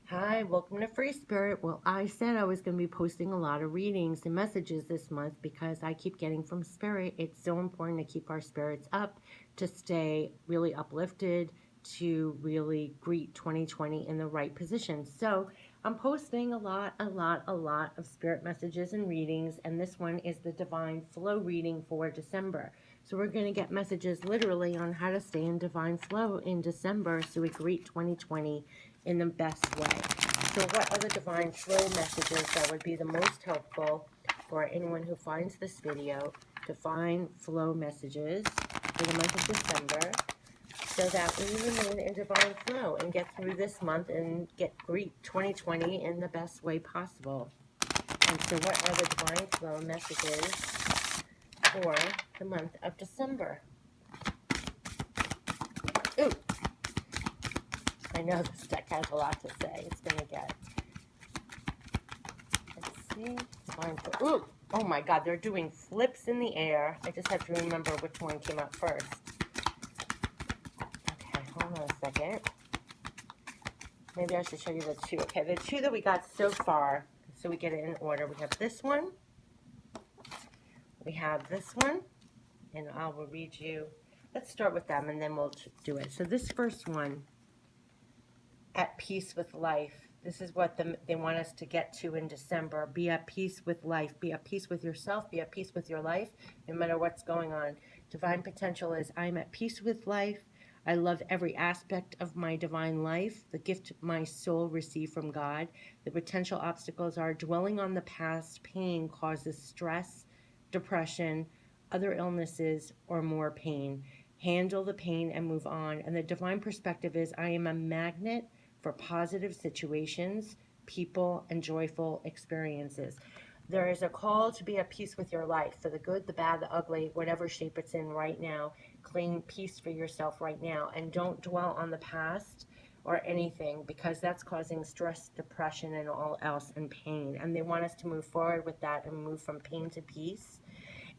Hi, welcome to Free Spirit. Well, I said I was going to be posting a lot of readings and messages this month because I keep getting from Spirit. It's so important to keep our spirits up, to stay really uplifted, to really greet 2020 in the right position. So I'm posting a lot of Spirit messages and readings, and this one is the Divine Flow reading for December. So we're going to get messages literally on how to stay in Divine Flow in December so we greet 2020 in the best way. So what are the divine flow messages that would be the most helpful for anyone who finds this video? Divine flow messages for the month of December, so that we remain in divine flow and get through this month and greet 2020 in the best way possible. And so what are the divine flow messages for the month of December? Ooh, I know this deck has a lot to say. It's going to get... Let's see. Divine flow. Ooh, oh my God, they're doing flips in the air. I just have to remember which one came out first. Okay, hold on a second. Maybe I should show you the two. Okay, the two that we got so far, so we get it in order. We have this one. We have this one. And I will read you. Let's start with them and then we'll do it. So this first one, at peace with life. This is what they want us to get to in December. Be at peace with life. Be at peace with yourself. Be at peace with your life, no matter what's going on. Divine potential is, I'm at peace with life. I love every aspect of my divine life, the gift my soul received from God. The potential obstacles are dwelling on the past. Pain causes stress, depression, other illnesses, or more pain. Handle the pain and move on. And the divine perspective is, I am a magnet for positive situations, people, and joyful experiences. There is a call to be at peace with your life, for the good, the bad, the ugly, whatever shape it's in right now. Claim peace for yourself right now, and don't dwell on the past or anything, because that's causing stress, depression, and all else, and pain. And they want us to move forward with that and move from pain to peace.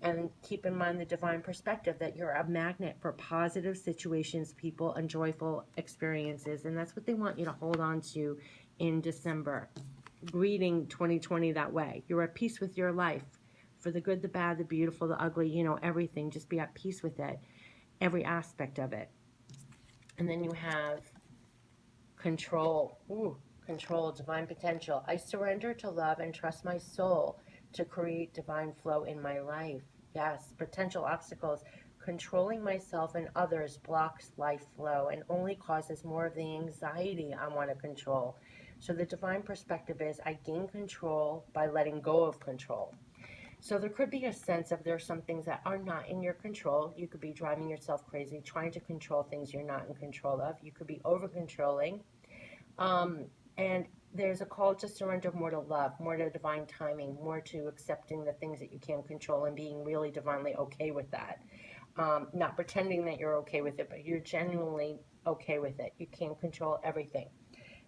And keep in mind the divine perspective that you're a magnet for positive situations, people, and joyful experiences. And that's what they want you to hold on to in December. Greeting 2020 that way. You're at peace with your life. For the good, the bad, the beautiful, the ugly, everything. Just be at peace with it. Every aspect of it. And then you have control. Ooh, control, divine potential. I surrender to love and trust my soul to create divine flow in my life. Yes, potential obstacles. Controlling myself and others blocks life flow and only causes more of the anxiety I want to control. So the divine perspective is, I gain control by letting go of control. So there could be a sense of, there's some things that are not in your control. You could be driving yourself crazy, trying to control things you're not in control of. You could be over controlling. And there's a call to surrender more to love, more to divine timing, more to accepting the things that you can't control and being really divinely okay with that. Not pretending that you're okay with it, but you're genuinely okay with it. You can't control everything.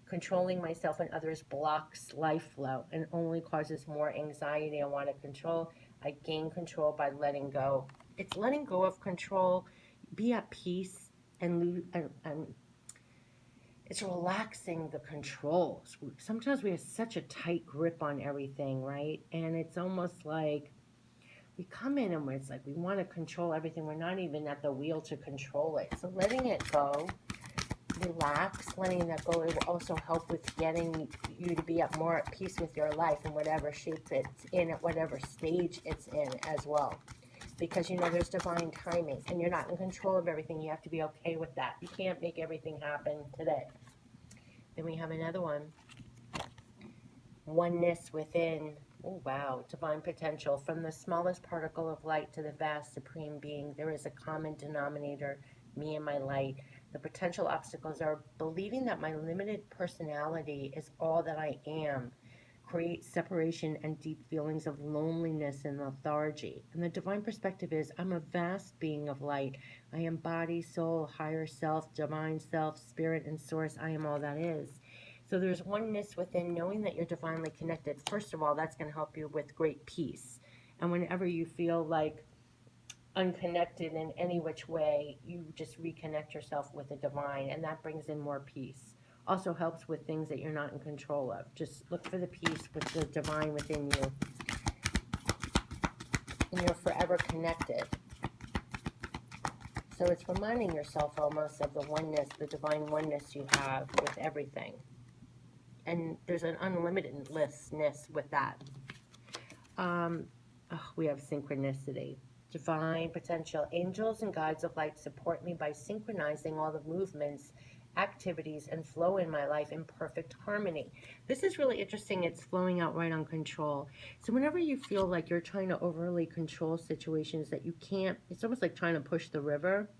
Controlling myself and others blocks life flow and only causes more anxiety. I want to control. I gain control by letting go. It's letting go of control. Be at peace and it's relaxing the controls. Sometimes we have such a tight grip on everything, right? And it's almost like we come in and it's like we want to control everything. We're not even at the wheel to control it. So letting it go, relax, letting that go, it will also help with getting you to be more at peace with your life in whatever shape it's in, at whatever stage it's in as well. Because there's divine timing and you're not in control of everything. You have to be okay with that. You can't make everything happen today. Then we have another one. Oneness within. Oh, wow. Divine potential. From the smallest particle of light to the vast supreme being, there is a common denominator, me and my light. The potential obstacles are believing that my limited personality is all that I am. Create separation and deep feelings of loneliness and lethargy. And the divine perspective is, I'm a vast being of light. I am body, soul, higher self, divine self, spirit, and source. I am all that is. So there's oneness within, knowing that you're divinely connected. First of all, that's going to help you with great peace. And whenever you feel like unconnected in any which way, you just reconnect yourself with the divine, and that brings in more peace. Also helps with things that you're not in control of. Just look for the peace with the divine within you. And you're forever connected. So it's reminding yourself almost of the oneness, the divine oneness you have with everything. And there's an unlimitedness with that. We have synchronicity. Divine potential. Angels and guides of light support me by synchronizing all the movements, activities, and flow in my life in perfect harmony. This is really interesting. It's flowing out right on control. So whenever you feel like you're trying to overly control situations that you can't, it's almost like trying to push the river.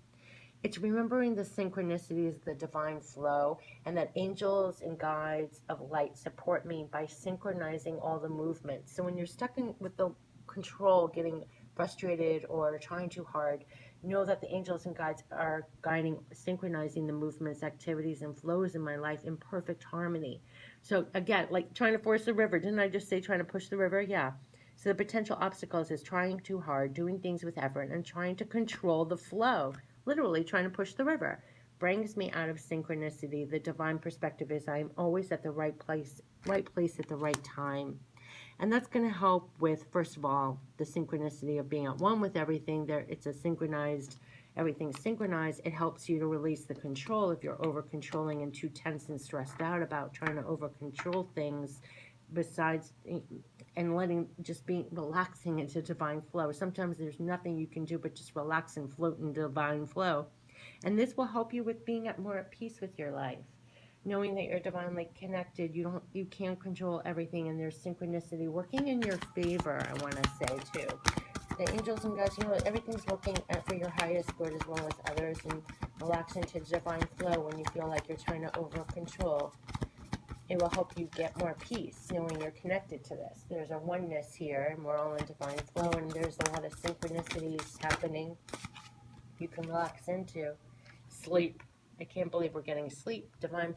It's remembering the synchronicities, the divine flow, and that angels and guides of light support me by synchronizing all the movements. So when you're stuck with the control, getting frustrated or trying too hard, know that the angels and guides are guiding, synchronizing the movements, activities, and flows in my life in perfect harmony. So again, like trying to force the river. Didn't I just say trying to push the river? Yeah. So the potential obstacles is trying too hard, doing things with effort, and trying to control the flow, literally trying to push the river. Brings me out of synchronicity. The divine perspective is I'm always at the right place at the right time. And that's going to help with, first of all, the synchronicity of being at one with everything. There, it's a synchronized, everything's synchronized. It helps you to release the control if you're over controlling and too tense and stressed out about trying to over control things. Besides, and letting, just being relaxing into divine flow. Sometimes there's nothing you can do but just relax and float in divine flow. And this will help you with being more at peace with your life. Knowing that you're divinely connected, you can't control everything, and there's synchronicity working in your favor, I want to say too. The angels and guides, everything's working for your highest good as well as others, and relax into divine flow when you feel like you're trying to over control. It will help you get more peace, knowing you're connected to this. There's a oneness here, and we're all in divine flow, and there's a lot of synchronicities happening you can relax into. Sleep. I can't believe we're getting sleep. Divine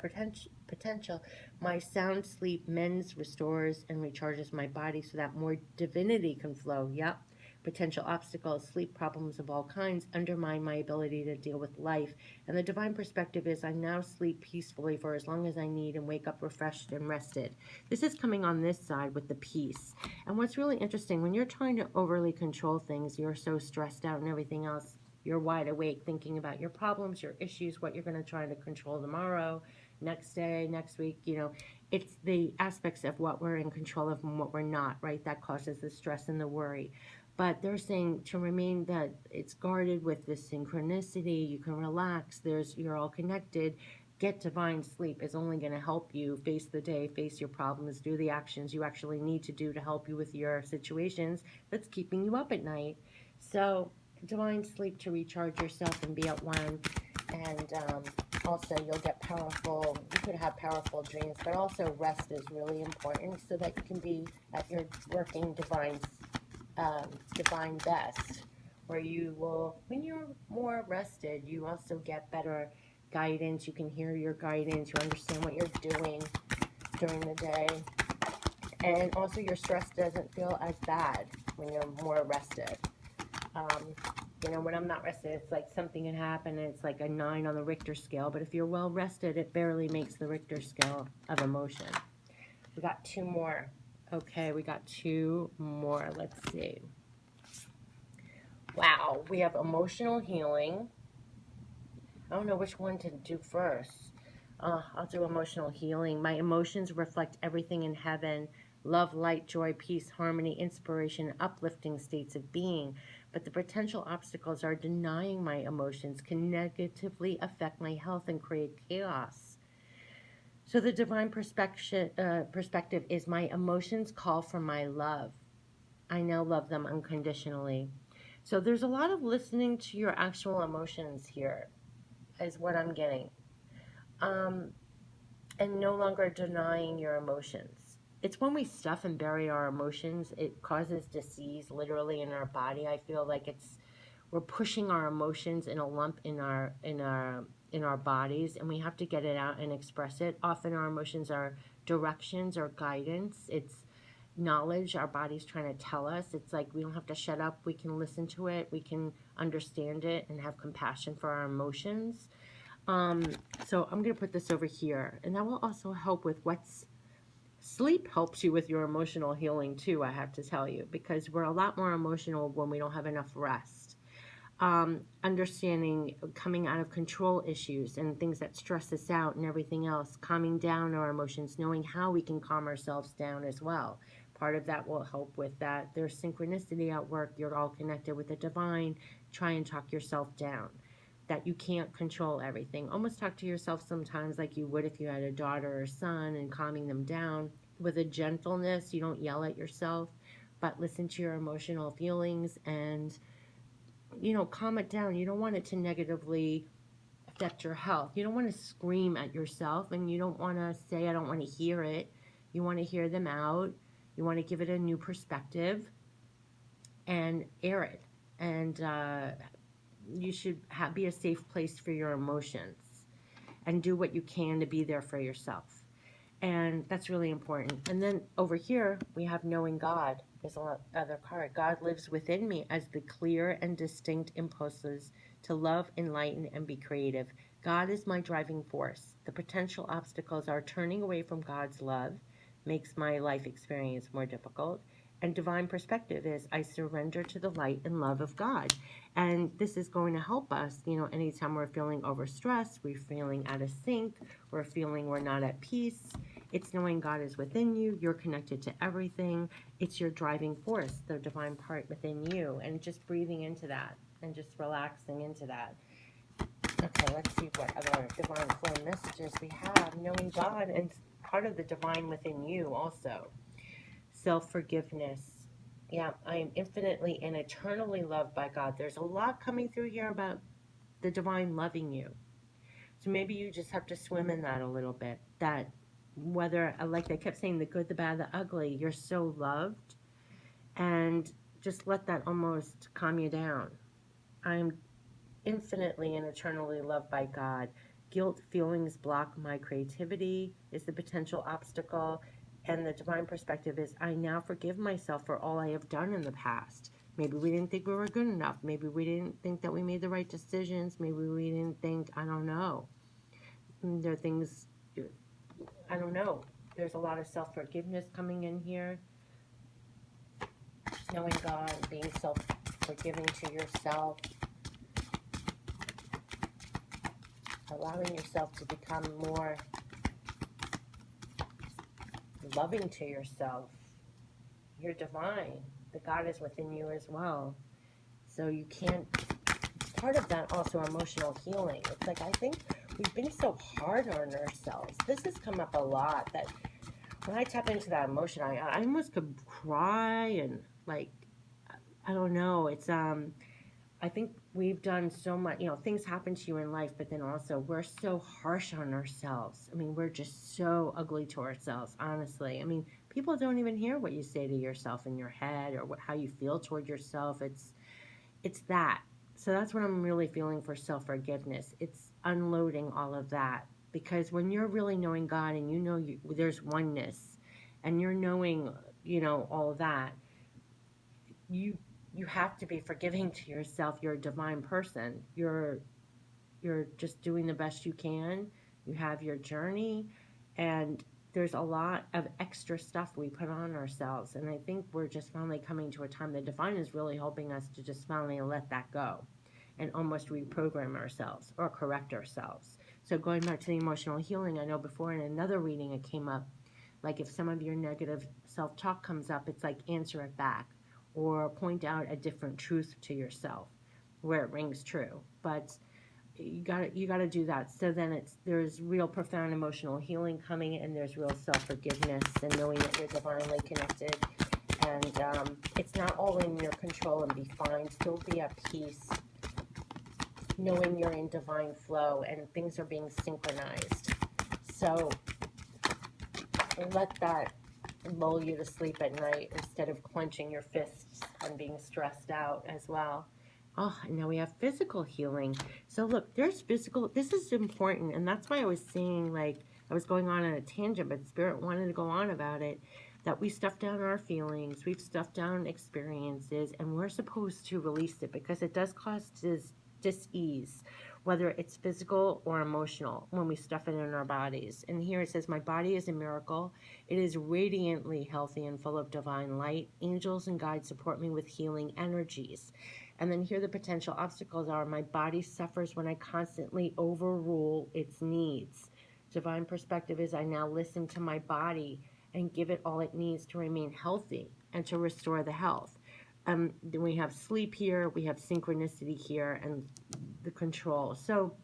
potential. My sound sleep mends, restores, and recharges my body so that more divinity can flow. Yep. Potential obstacles, sleep problems of all kinds undermine my ability to deal with life. And the divine perspective is I now sleep peacefully for as long as I need and wake up refreshed and rested. This is coming on this side with the peace. And what's really interesting, when you're trying to overly control things, you're so stressed out and everything else, you're wide awake thinking about your problems, your issues, what you're going to try to control tomorrow, next day, next week. It's the aspects of what we're in control of and what we're not, right? That causes the stress and the worry. But they're saying to remain that it's guarded with this synchronicity. You can relax. You're all connected. Get divine sleep is only going to help you face the day, face your problems, do the actions you actually need to do to help you with your situations that's keeping you up at night. So divine sleep to recharge yourself and be at one. And also you'll get powerful, you could have powerful dreams, but also rest is really important so that you can be at your working divine best, where you will, when you're more rested, you also get better guidance. You can hear your guidance, you understand what you're doing during the day, and also your stress doesn't feel as bad when you're more rested. When I'm not rested, it's like something can happen and it's like a 9 on the Richter scale, but if you're well rested, it barely makes the Richter scale of emotion. We got 2 more. Okay, we got 2 more. Let's see. Wow, we have emotional healing. I don't know which one to do first. I'll do emotional healing. My emotions reflect everything in heaven. Love, light, joy, peace, harmony, inspiration, uplifting states of being. But the potential obstacles are denying my emotions, can negatively affect my health and create chaos. So the divine perspective is my emotions call for my love. I now love them unconditionally. So there's a lot of listening to your actual emotions here, is what I'm getting. And no longer denying your emotions. It's when we stuff and bury our emotions, it causes disease literally in our body. I feel like we're pushing our emotions in a lump in our bodies, and we have to get it out and express it. Often our emotions are directions or guidance. It's knowledge our body's trying to tell us. It's like we don't have to shut up. We can listen to it. We can understand it and have compassion for our emotions. So I'm going to put this over here, and that will also help with sleep helps you with your emotional healing too, I have to tell you, because we're a lot more emotional when we don't have enough rest. Understanding coming out of control issues and things that stress us out and everything else, calming down our emotions, knowing how we can calm ourselves down as well. Part of that will help with that. There's synchronicity at work. You're all connected with the divine. Try and talk yourself down. That you can't control everything. Almost talk to yourself sometimes like you would if you had a daughter or son, and calming them down with a gentleness. You don't yell at yourself, but listen to your emotional feelings and calm it down. You don't want it to negatively affect your health. You don't want to scream at yourself, and you don't want to say, I don't want to hear it. You want to hear them out. You want to give it a new perspective and air it. And you should be a safe place for your emotions and do what you can to be there for yourself. And that's really important. And then over here, we have knowing God. There's another card. God lives within me as the clear and distinct impulses to love, enlighten, and be creative. God is my driving force. The potential obstacles are turning away from God's love, makes my life experience more difficult. And divine perspective is I surrender to the light and love of God. And this is going to help us, anytime we're feeling overstressed, we're feeling out of sync, we're feeling we're not at peace. It's knowing God is within you. You're connected to everything. It's your driving force, the divine part within you. And just breathing into that and just relaxing into that. Okay, let's see what other divine flow messages we have. Knowing God and part of the divine within you also. Self-forgiveness. Yeah, I am infinitely and eternally loved by God. There's a lot coming through here about the divine loving you. So maybe you just have to swim in that a little bit. That whether, like they kept saying, the good, the bad, the ugly, you're so loved. And just let that almost calm you down. I'm infinitely and eternally loved by God. Guilt feelings block my creativity, is the potential obstacle. And the divine perspective is I now forgive myself for all I have done in the past. Maybe we didn't think we were good enough. Maybe we didn't think that we made the right decisions. Maybe we didn't think, I don't know. There are things, I don't know. There's a lot of self-forgiveness coming in here. Knowing God, being self-forgiving to yourself. Allowing yourself to become more loving to yourself. You're divine. The God is within you as well. So you can't, part of that also emotional healing. It's like, I think we've been so hard on ourselves. This has come up a lot, that when I tap into that emotion, I almost could cry and like, I don't know. It's, I think we've done so much, things happen to you in life, but then also we're so harsh on ourselves. I mean, we're just so ugly to ourselves, honestly. I mean, people don't even hear what you say to yourself in your head or how you feel toward yourself. It's that. So that's what I'm really feeling for self-forgiveness. It's unloading all of that, because when you're really knowing God and there's oneness and you're knowing, all of that, you have to be forgiving to yourself. You're a divine person. You're just doing the best you can. You have your journey, and there's a lot of extra stuff we put on ourselves. And I think we're just finally coming to a time the divine is really helping us to just finally let that go and almost reprogram ourselves or correct ourselves. So going back to the emotional healing, I know before in another reading it came up, like if some of your negative self-talk comes up, it's like answer it back or point out a different truth to yourself where it rings true. But you gotta do that. So then there's real profound emotional healing coming, and there's real self-forgiveness and knowing that you're divinely connected, and it's not all in your control, and be fine. Still be at peace, knowing you're in divine flow and things are being synchronized. So let that lull you to sleep at night instead of clenching your fists and being stressed out as well. Oh, and now we have physical healing. So look, there's physical, this is important, and that's why I was saying, like, I was going on a tangent, but Spirit wanted to go on about it, that we stuff down our feelings, we've stuffed down experiences, and we're supposed to release it because it does cause dis-ease. whether it's physical or emotional, when we stuff it in our bodies. And here it says, my body is a miracle. It is radiantly healthy and full of divine light. Angels and guides support me with healing energies. And then here the potential obstacles are, my body suffers when I constantly overrule its needs. Divine perspective is, I now listen to my body and give it all it needs to remain healthy and to restore the health. Then we have sleep here, we have synchronicity here, and the control. So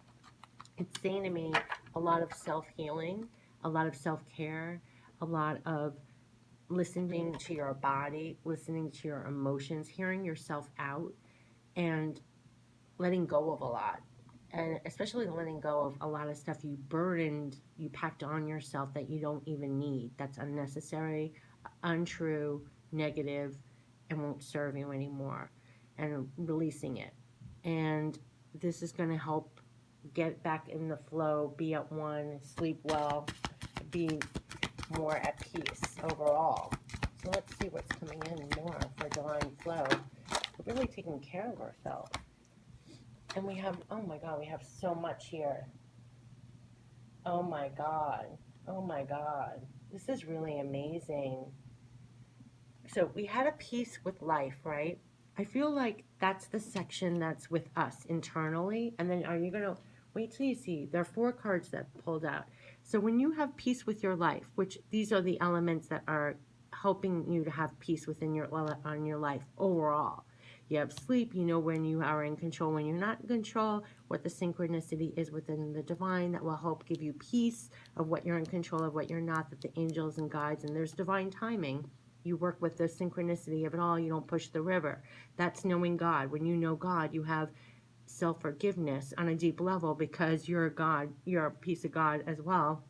it's saying to me a lot of self-healing, a lot of self-care, a lot of listening to your body, listening to your emotions, hearing yourself out, and letting go of a lot. And especially letting go of a lot of stuff you packed on yourself that you don't even need, that's unnecessary, untrue, negative, and won't serve you anymore. And releasing it. And this is going to help get back in the flow, be at one, sleep well, be more at peace overall. So let's see what's coming in more for divine flow. We're really taking care of ourselves. And we have, oh my God, we have so much here. Oh my God. Oh my God. This is really amazing. So we had a peace with life, right? I feel like that's the section that's with us internally. And then are you going to wait till you see? There are 4 cards that pulled out. So when you have peace with your life, which these are the elements that are helping you to have peace within your life overall. You have sleep, you know when you are in control, when you're not in control, what the synchronicity is within the divine that will help give you peace of what you're in control of, what you're not, that the angels and guides, and there's divine timing. You work with the synchronicity of it all. You don't push the river. That's knowing God. When you know God, you have self-forgiveness on a deep level because you're a God. You're a piece of God as well.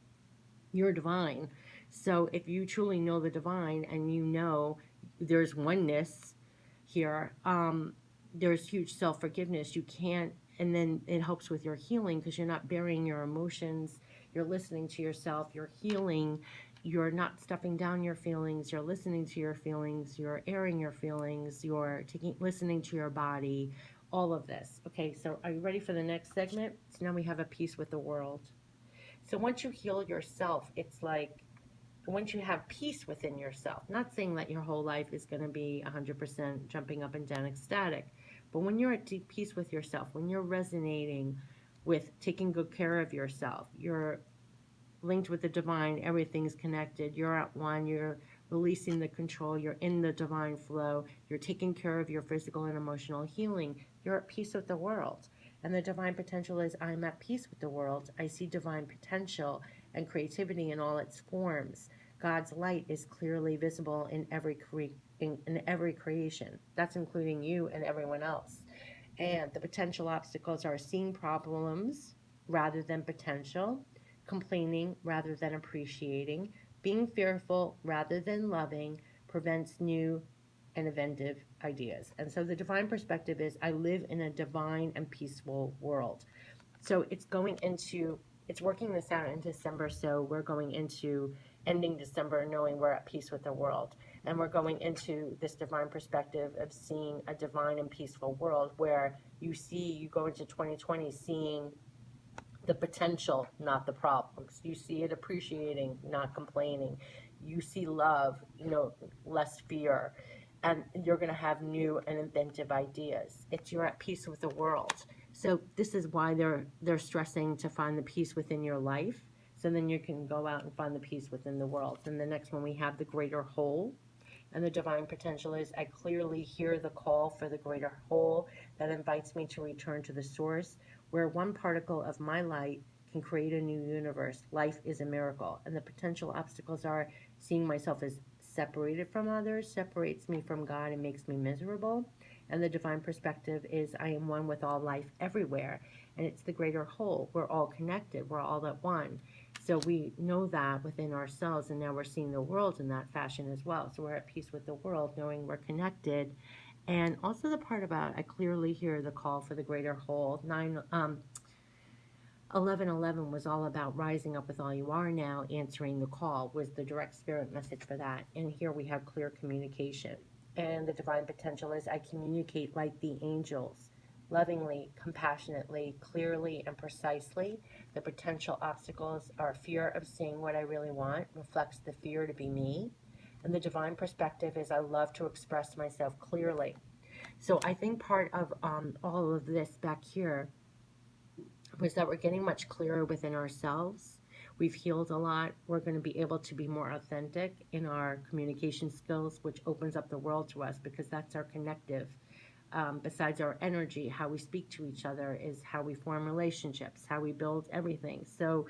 You're divine. So if you truly know the divine and you know there's oneness here, there's huge self-forgiveness. You can't, and then it helps with your healing because you're not burying your emotions. You're listening to yourself. You're healing. You're not stuffing down your feelings. You're listening to your feelings. You're airing your feelings. You're listening to your body. All of this. Okay, so are you ready for the next segment? So now we have a peace with the world. So once you heal yourself, it's like once you have peace within yourself, not saying that your whole life is going to be 100% jumping up and down ecstatic, but when you're at deep peace with yourself, when you're resonating with taking good care of yourself, you're linked with the divine, everything's connected, you're at one, you're releasing the control, you're in the divine flow, you're taking care of your physical and emotional healing, you're at peace with the world. And the divine potential is, I'm at peace with the world. I see divine potential and creativity in all its forms. God's light is clearly visible in every creation. That's including you and everyone else. And the potential obstacles are seeing problems rather than potential, complaining rather than appreciating, being fearful rather than loving, prevents new and inventive ideas. And so the divine perspective is, I live in a divine and peaceful world. So it's working this out in December. So we're going into ending December knowing we're at peace with the world. And we're going into this divine perspective of seeing a divine and peaceful world where you go into 2020 seeing the potential, not the problems. You see it appreciating, not complaining. You see love, less fear. And you're going to have new and inventive ideas. You're at peace with the world. So this is why they're stressing to find the peace within your life. So then you can go out and find the peace within the world. And the next one we have the greater whole. And the divine potential is, I clearly hear the call for the greater whole that invites me to return to the source, where one particle of my light can create a new universe. Life is a miracle. And the potential obstacles are seeing myself as separated from others, separates me from God and makes me miserable. And the divine perspective is, I am one with all life everywhere. And it's the greater whole. We're all connected. We're all at one. So we know that within ourselves, and now we're seeing the world in that fashion as well. So we're at peace with the world, knowing we're connected. And also the part about, I clearly hear the call for the greater whole. 1111 was all about rising up with all you are now, answering the call was the direct spirit message for that. And here we have clear communication. And the divine potential is, I communicate like the angels. lovingly, compassionately, clearly, and precisely. The potential obstacles are fear of seeing what I really want, reflects the fear to be me. And the divine perspective is I love to express myself clearly. So I think part of all of this back here was that we're getting much clearer within ourselves. We've healed a lot. We're going to be able to be more authentic in our communication skills, which opens up the world to us because that's our connective. Besides our energy, how we speak to each other is how we form relationships, how we build everything. So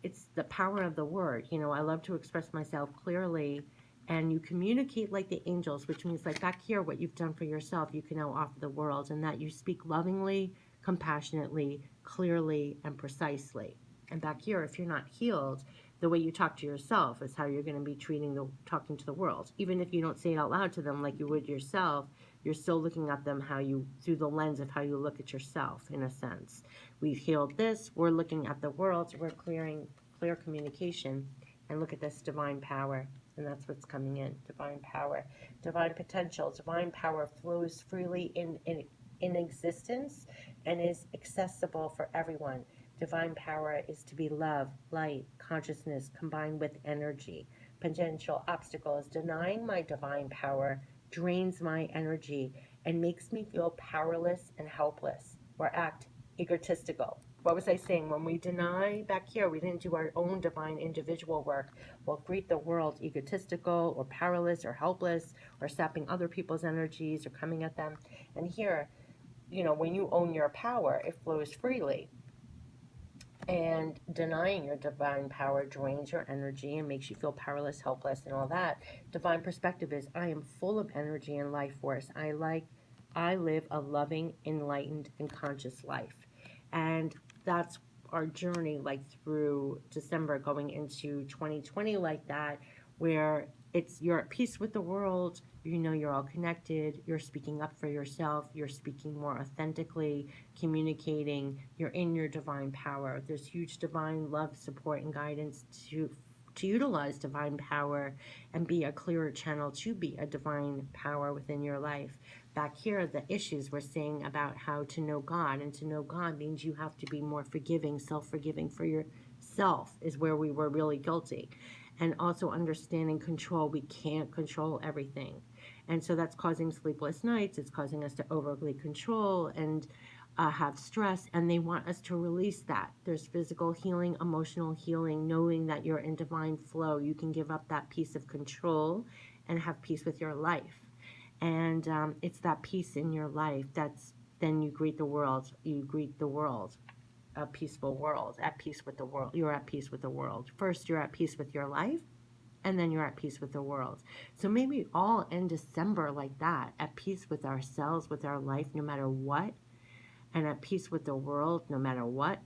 it's the power of the word. You know, I love to express myself clearly, and you communicate like the angels, which means like back here, what you've done for yourself, you can now offer the world, and that you speak lovingly, compassionately, clearly, and precisely. And back here, if you're not healed, the way you talk to yourself is how you're going to be talking to the world. Even if you don't say it out loud to them like you would yourself, you're still looking at them through the lens of how you look at yourself, in a sense. We've healed this. We're looking at the world. We're clear communication. And look at this divine power. And that's what's coming in. Divine power. Divine potential. Divine power flows freely in existence and is accessible for everyone. Divine power is to be love, light, consciousness combined with energy. Potential obstacles. Denying my divine power drains my energy and makes me feel powerless and helpless or act egotistical. What was I saying? When we deny back here, we didn't do our own divine individual work. We'll greet the world egotistical or powerless or helpless or sapping other people's energies or coming at them. And here, you know, when you own your power, it flows freely. And denying your divine power drains your energy and makes you feel powerless, helpless, and all that. Divine perspective is I am full of energy and life force. I live a loving, enlightened, and conscious life. And that's our journey, like through December going into 2020, like that, where you're at peace with the world, you know, you're all connected, you're speaking up for yourself, you're speaking more authentically, communicating, you're in your divine power. There's huge divine love, support, and guidance to utilize divine power and be a clearer channel to be a divine power within your life. Back here, the issues we're saying about how to know God, and to know God means you have to be more forgiving, self-forgiving for yourself is where we were really guilty. And also understanding control. We can't control everything. And so that's causing sleepless nights. It's causing us to overly control and have stress. And they want us to release that. There's physical healing, emotional healing, knowing that you're in divine flow. You can give up that piece of control and have peace with your life. And it's that peace in your life then you greet the world. You greet the world. A peaceful world, at peace with the world. You're at peace with the world. First, you're at peace with your life, and then you're at peace with the world. So maybe all end December like that, at peace with ourselves, with our life, no matter what, and at peace with the world, no matter what,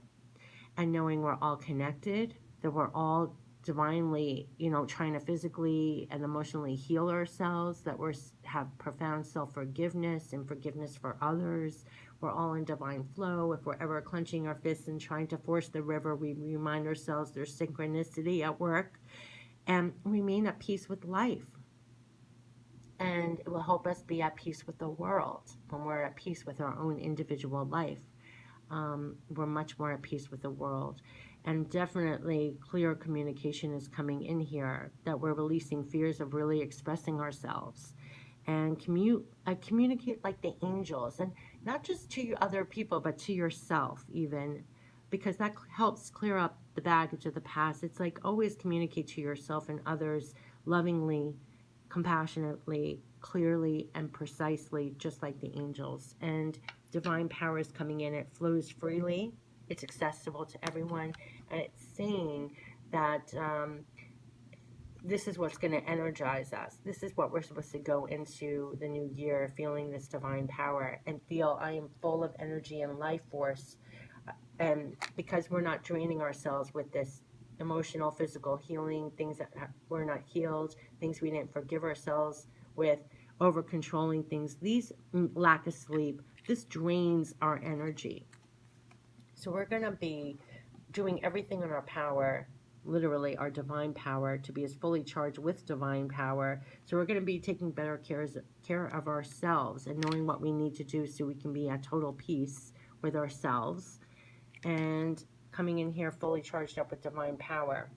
and knowing we're all connected, that we're all divinely, you know, trying to physically and emotionally heal ourselves, that have profound self-forgiveness and forgiveness for others. We're all in divine flow. If we're ever clenching our fists and trying to force the river, we remind ourselves there's synchronicity at work, and remain at peace with life. And it will help us be at peace with the world when we're at peace with our own individual life. We're much more at peace with the world. And definitely clear communication is coming in here, that we're releasing fears of really expressing ourselves and communicate like the angels, and not just to other people, but to yourself even, because that helps clear up the baggage of the past. It's like always communicate to yourself and others lovingly, compassionately, clearly, and precisely, just like the angels. And divine power is coming in. It flows freely. It's accessible to everyone. And it's saying that this is what's going to energize us. This is what we're supposed to go into the new year, feeling this divine power and feel I am full of energy and life force. And because we're not draining ourselves with this emotional, physical healing, things that were not healed, things we didn't forgive ourselves with, over controlling things, these lack of sleep, this drains our energy. So we're going to be doing everything in our power literally our divine power, to be as fully charged with divine power. So we're going to be taking better care of ourselves and knowing what we need to do so we can be at total peace with ourselves, and coming in here fully charged up with divine power,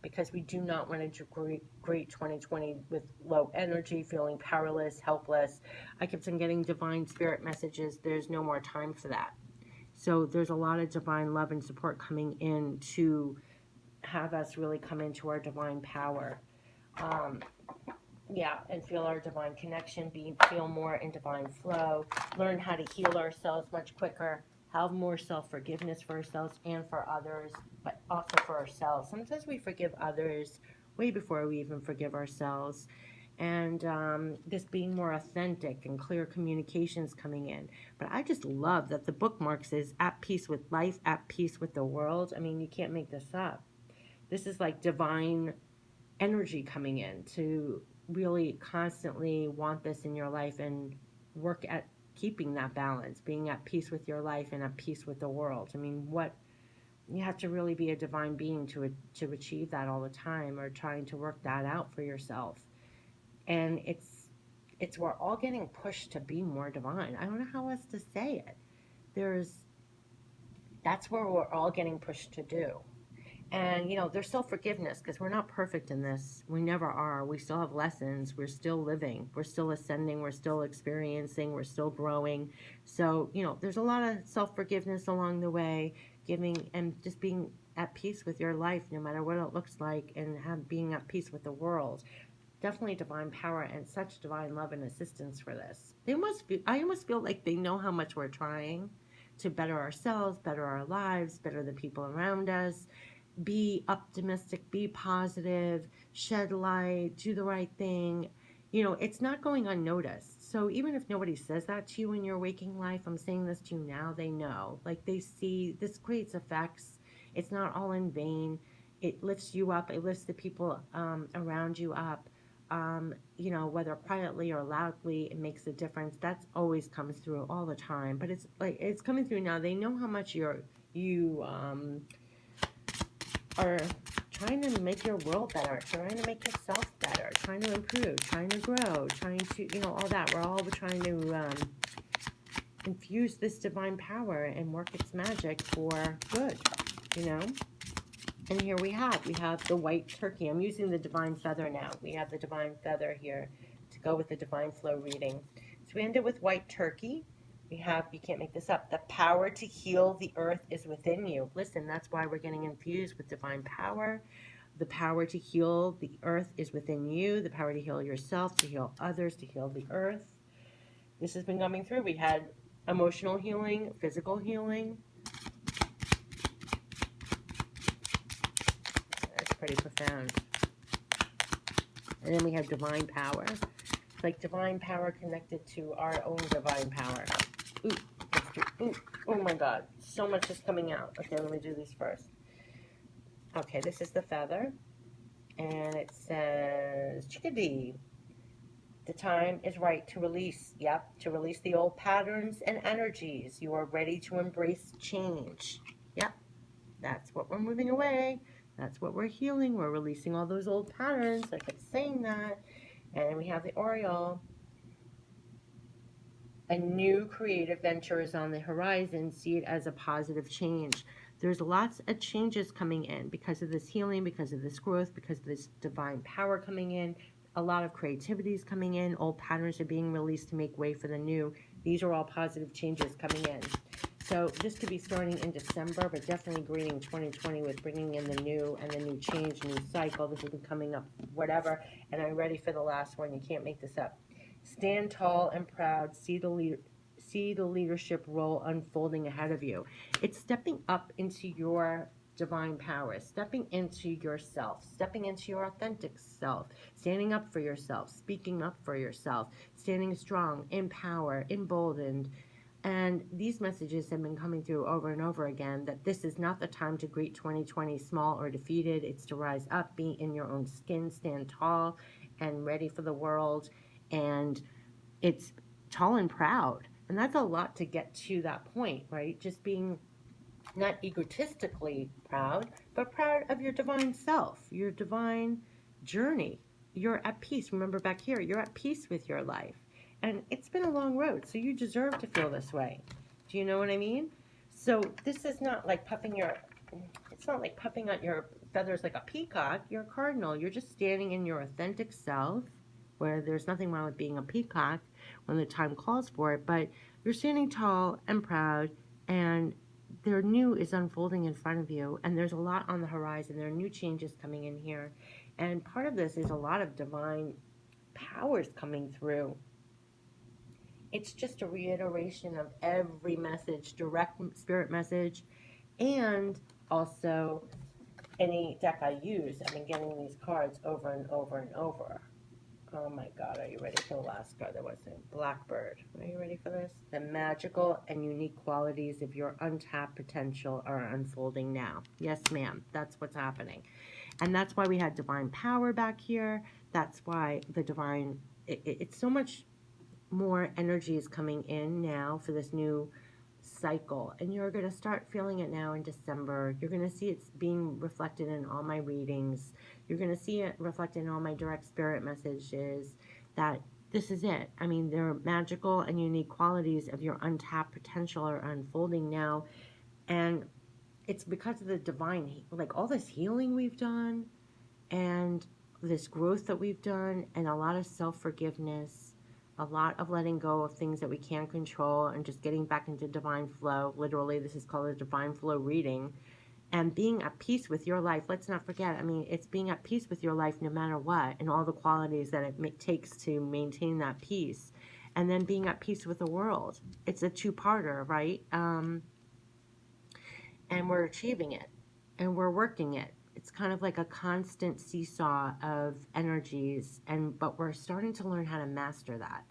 because we do not want to great 2020 with low energy, feeling powerless, helpless. I kept on getting divine spirit messages. There's no more time for that. So there's a lot of divine love and support coming in to have us really come into our divine power. Yeah, and feel our divine connection, feel more in divine flow, learn how to heal ourselves much quicker, have more self-forgiveness for ourselves and for others, but also for ourselves. Sometimes we forgive others way before we even forgive ourselves. And this being more authentic and clear communications coming in. But I just love that the bookmark says at peace with life, at peace with the world. I mean, you can't make this up. This is like divine energy coming in to really constantly want this in your life and work at keeping that balance, being at peace with your life and at peace with the world. I mean, what you have to really be a divine being to achieve that all the time, or trying to work that out for yourself. And it's we're all getting pushed to be more divine. I don't know how else to say it. That's where we're all getting pushed to do. And, there's self-forgiveness, because we're not perfect in this. We never are. We still have lessons. We're still living. We're still ascending. We're still experiencing. We're still growing. So, there's a lot of self-forgiveness along the way, giving and just being at peace with your life, no matter what it looks like, and being at peace with the world. Definitely divine power and such divine love and assistance for this. I almost feel like they know how much we're trying to better ourselves, better our lives, better the people around us, be optimistic, be positive, shed light, do the right thing. It's not going unnoticed. So even if nobody says that to you in your waking life, I'm saying this to you now, they know. Like, they see this creates effects. It's not all in vain. It lifts you up. It lifts the people around you up. Whether quietly or loudly, it makes a difference. That's always comes through all the time. But it's coming through now. They know how much you are trying to make your world better, trying to make yourself better, trying to improve, trying to grow, trying to, all that. We're all trying to infuse this divine power and work its magic for good, And here we have the white turkey. I'm using the divine feather now. We have the divine feather here to go with the divine flow reading. So we ended with white turkey. We have, you can't make this up, the power to heal the earth is within you. Listen, that's why we're getting infused with divine power. The power to heal the earth is within you. The power to heal yourself, to heal others, to heal the earth. This has been coming through. We had emotional healing, physical healing. That's pretty profound. And then we have divine power. It's like divine power connected to our own divine power. Ooh, oh my God. So much is coming out. Okay, let me do these first. Okay, this is the feather. And it says, chickadee. The time is right to release. Yep, to release the old patterns and energies. You are ready to embrace change. Yep, that's what we're moving away. That's what we're healing. We're releasing all those old patterns. I kept saying that. And we have the Oriole. A new creative venture is on the horizon. See it as a positive change. There's lots of changes coming in because of this healing, because of this growth, because of this divine power coming in. A lot of creativity is coming in. Old patterns are being released to make way for the new. These are all positive changes coming in. So this could be starting in December, but definitely greeting 2020 with bringing in the new and the new change, new cycle. This has been coming up, whatever. And I'm ready for the last one. You can't make this up. Stand tall and proud. See the leadership role unfolding ahead of you. It's stepping up into your divine power, stepping into yourself, stepping into your authentic self, standing up for yourself, speaking up for yourself, standing strong, in power, emboldened. And these messages have been coming through over and over again, that this is not the time to greet 2020 small or defeated. It's to rise up, be in your own skin, stand tall and ready for the world. And it's tall and proud. And that's a lot to get to that point, right? Just being not egotistically proud, but proud of your divine self, your divine journey. You're at peace. Remember back here, you're at peace with your life. And it's been a long road, so you deserve to feel this way. Do you know what I mean? So this is not like it's not like puffing out your feathers like a peacock. You're a cardinal. You're just standing in your authentic self, where there's nothing wrong with being a peacock when the time calls for it, but you're standing tall and proud, and their new is unfolding in front of you, and there's a lot on the horizon. There are new changes coming in here, and part of this is a lot of divine powers coming through. It's just a reiteration of every message, direct spirit message, and also any deck I use. I've been getting these cards over and over and over. Oh my God, are you ready for the last card? That wasn't Blackbird. Are you ready for this? The magical and unique qualities of your untapped potential are unfolding now. Yes, ma'am. That's what's happening. And that's why we had divine power back here. That's why the divine, it's so much more energy is coming in now for this new cycle, and you're going to start feeling it now in December. You're going to see it's being reflected in all my readings. You're going to see it reflected in all my direct spirit messages, that this is it. I mean, there are magical and unique qualities of your untapped potential are unfolding now, and it's because of the divine, like all this healing we've done and this growth that we've done, and a lot of self-forgiveness, a lot of letting go of things that we can't control and just getting back into divine flow. Literally, this is called a divine flow reading. And being at peace with your life. Let's not forget, I mean, it's being at peace with your life no matter what, and all the qualities that it takes to maintain that peace. And then being at peace with the world. It's a two-parter, right? And we're achieving it, and we're working it. It's kind of like a constant seesaw of energies, but we're starting to learn how to master that.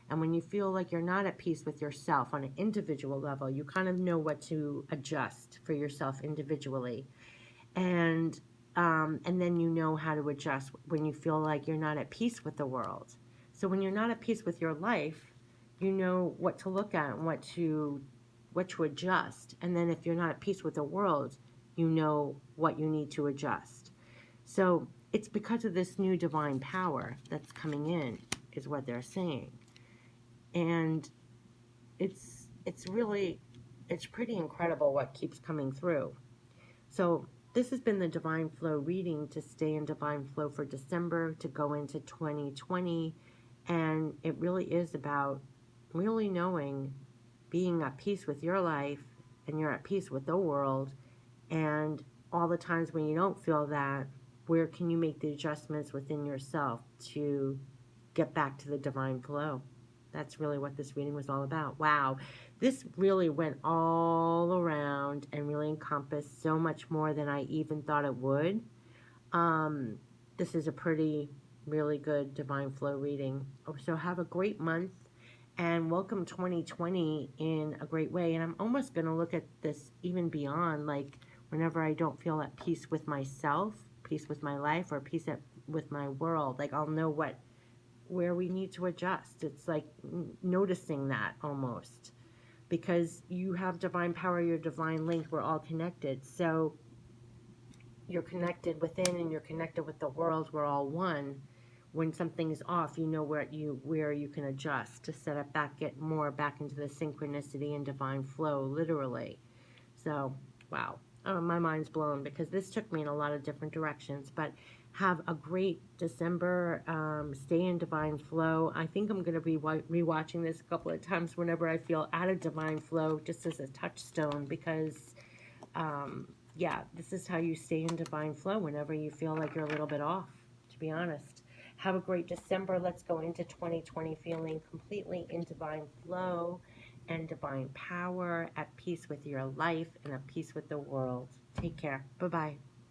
And when you feel like you're not at peace with yourself on an individual level, you kind of know what to adjust for yourself individually, and then you know how to adjust when you feel like you're not at peace with the world. So when you're not at peace with your life, you know what to look at and what to adjust. And then if you're not at peace with the world, you know what you need to adjust. So it's because of this new divine power that's coming in, is what they're saying. And it's pretty incredible what keeps coming through. So this has been the Divine Flow reading to stay in Divine Flow for December, to go into 2020. And it really is about really knowing, being at peace with your life, and you're at peace with the world. And all the times when you don't feel that, where can you make the adjustments within yourself to get back to the divine flow? That's really what this reading was all about. Wow, this really went all around and really encompassed so much more than I even thought it would. This is a really good divine flow reading. So have a great month, and welcome 2020 in a great way. And I'm almost going to look at this even beyond, like whenever I don't feel at peace with myself, peace with my life, or peace with my world, like I'll know where we need to adjust. It's like noticing that almost, because you have divine power, your divine link, we're all connected. So you're connected within and you're connected with the world. We're all one. When something's off, you know where you can adjust to set it back, get more back into the synchronicity and divine flow, literally. So, wow. My mind's blown, because this took me in a lot of different directions. But have a great December. Stay in divine flow. I think I'm going to be rewatching this a couple of times whenever I feel out of divine flow, just as a touchstone, because yeah, this is how you stay in divine flow whenever you feel like you're a little bit off, to be honest. Have a great December. Let's go into 2020 feeling completely in divine flow and divine power, at peace with your life and at peace with the world. Take care. Bye-bye.